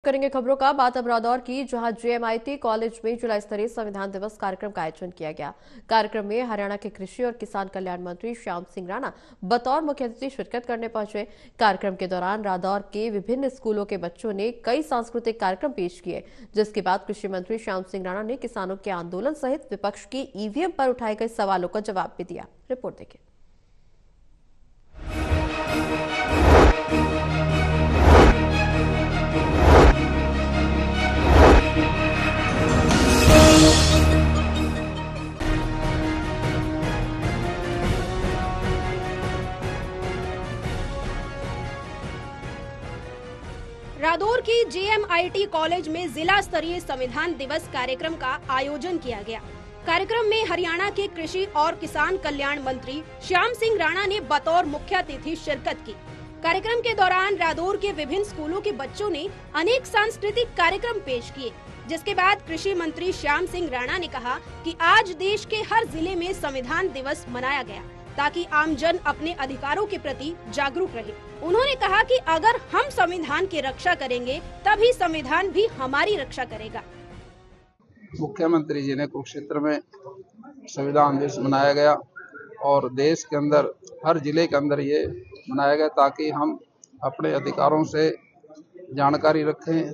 करेंगे खबरों का। बात अब रादौर की, जहां जेएमआईटी कॉलेज में जिला स्तरीय संविधान दिवस कार्यक्रम का आयोजन किया गया। कार्यक्रम में हरियाणा के कृषि और किसान कल्याण मंत्री श्याम सिंह राणा बतौर मुख्य अतिथि शिरकत करने पहुंचे। कार्यक्रम के दौरान रादौर के विभिन्न स्कूलों के बच्चों ने कई सांस्कृतिक कार्यक्रम पेश किए, जिसके बाद कृषि मंत्री श्याम सिंह राणा ने किसानों के आंदोलन सहित विपक्ष की ईवीएम पर उठाए गए सवालों का जवाब भी दिया। रिपोर्ट देखिए। रादौर की जेएमआईटी कॉलेज में जिला स्तरीय संविधान दिवस कार्यक्रम का आयोजन किया गया। कार्यक्रम में हरियाणा के कृषि और किसान कल्याण मंत्री श्याम सिंह राणा ने बतौर मुख्य अतिथि शिरकत की। कार्यक्रम के दौरान रादौर के विभिन्न स्कूलों के बच्चों ने अनेक सांस्कृतिक कार्यक्रम पेश किए, जिसके बाद कृषि मंत्री श्याम सिंह राणा ने कहा कि आज देश के हर जिले में संविधान दिवस मनाया गया ताकि आमजन अपने अधिकारों के प्रति जागरूक रहे। उन्होंने कहा कि अगर हम संविधान की रक्षा करेंगे तभी संविधान भी हमारी रक्षा करेगा। मुख्यमंत्री जी ने कुरुक्षेत्र में संविधान दिवस मनाया गया और देश के अंदर हर जिले के अंदर ये मनाया गया ताकि हम अपने अधिकारों से जानकारी रखें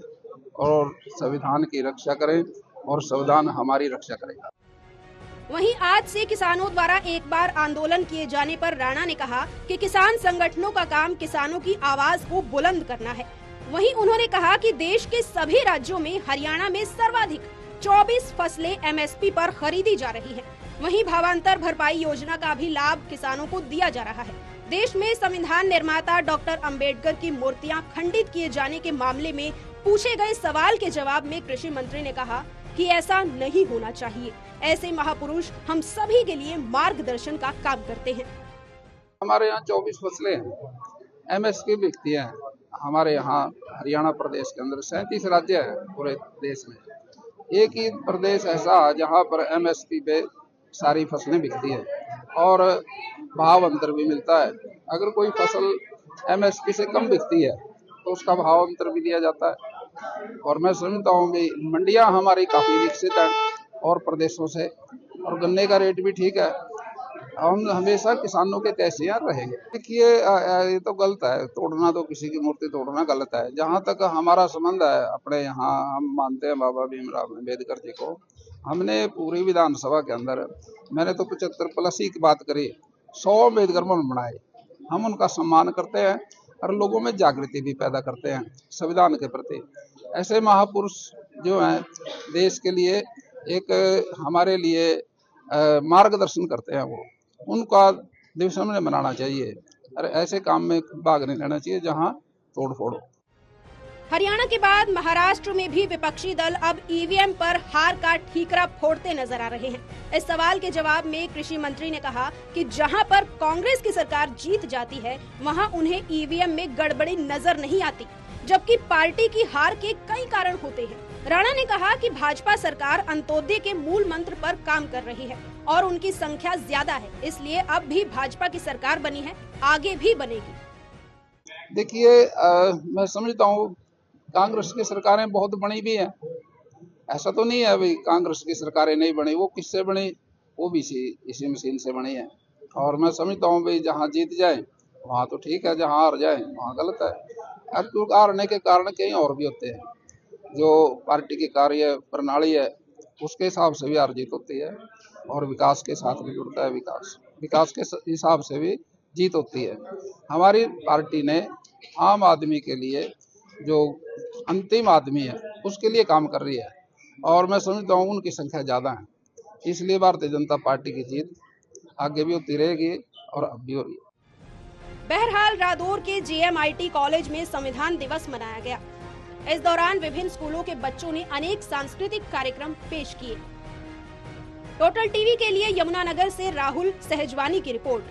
और संविधान की रक्षा करें और संविधान हमारी रक्षा करेगा। वहीं आज से किसानों द्वारा एक बार आंदोलन किए जाने पर राणा ने कहा कि किसान संगठनों का काम किसानों की आवाज को बुलंद करना है। वहीं उन्होंने कहा कि देश के सभी राज्यों में हरियाणा में सर्वाधिक 24 फसलें एमएसपी पर खरीदी जा रही हैं। वहीं भावांतर भरपाई योजना का भी लाभ किसानों को दिया जा रहा है। देश में संविधान निर्माता डॉक्टर अंबेडकर की मूर्तियां खंडित किए जाने के मामले में पूछे गए सवाल के जवाब में कृषि मंत्री ने कहा कि ऐसा नहीं होना चाहिए। ऐसे महापुरुष हम सभी के लिए मार्गदर्शन का काम करते हैं। हमारे यहाँ 24 फसलें हैं, एमएसपी बिकती है। हमारे यहाँ हरियाणा प्रदेश के अंदर 37 राज्य है पूरे देश में। एक ही प्रदेश ऐसा जहाँ पर एमएसपी पे सारी फसलें बिकती है और भाव अंतर भी मिलता है। अगर कोई फसल एमएसपी से कम बिकती है तो उसका भाव अंतर भी दिया जाता है। और मैं समझता हूँ कि मंडियाँ हमारी काफी विकसित है और प्रदेशों से, और गन्ने का रेट भी ठीक है। हम हमेशा किसानों के तहसीयार रहेंगे। देखिए ये तो गलत है, तोड़ना तो किसी की मूर्ति तोड़ना गलत है। जहाँ तक हमारा संबंध है अपने यहाँ, हम मानते हैं बाबा भीमराव अम्बेडकर जी को। हमने पूरी विधानसभा के अंदर, मैंने तो 75+ ही की बात करी, 100 अम्बेडकर भवन बनाए। हम उनका सम्मान करते हैं और लोगों में जागृति भी पैदा करते हैं संविधान के प्रति। ऐसे महापुरुष जो हैं देश के लिए एक हमारे लिए मार्गदर्शन करते हैं, वो उनका दिवस हमने मनाना चाहिए और ऐसे काम में भाग नहीं लेना चाहिए जहां तोड़ फोड़ हो। हरियाणा के बाद महाराष्ट्र में भी विपक्षी दल अब ईवीएम पर हार का ठीकरा फोड़ते नजर आ रहे हैं। इस सवाल के जवाब में कृषि मंत्री ने कहा कि जहां पर कांग्रेस की सरकार जीत जाती है वहां उन्हें ईवीएम में गड़बड़ी नजर नहीं आती, जबकि पार्टी की हार के कई कारण होते हैं। राणा ने कहा कि भाजपा सरकार अंत्योदय के मूल मंत्र पर काम कर रही है और उनकी संख्या ज्यादा है, इसलिए अब भी भाजपा की सरकार बनी है, आगे भी बनेगी। देखिए मैं समझता हूँ कांग्रेस की सरकारें बहुत बनी भी हैं। ऐसा तो नहीं है भाई कांग्रेस की सरकारें नहीं बनी। वो किससे बनी? वो भी इसी मशीन से बनी है। और मैं समझता हूँ भाई जहाँ जीत जाए वहाँ तो ठीक है, जहाँ हार जाए वहाँ गलत है। अब हारने के कारण कहीं और भी होते हैं। जो पार्टी की कार्य प्रणाली है उसके हिसाब से भी हार जीत होती है और विकास के साथ भी जुड़ता है। विकास के हिसाब से भी जीत होती है। हमारी पार्टी ने आम आदमी के लिए, जो अंतिम आदमी है, उसके लिए काम कर रही है और मैं समझता हूँ उनकी संख्या ज्यादा है, इसलिए भारतीय जनता पार्टी की जीत आगे भी होती रहेगी और अब भी हो रही है। बहरहाल रादौर के जेएमआईटी कॉलेज में संविधान दिवस मनाया गया। इस दौरान विभिन्न स्कूलों के बच्चों ने अनेक सांस्कृतिक कार्यक्रम पेश किए। टोटल टीवी के लिए यमुनानगर से राहुल सहजवानी की रिपोर्ट।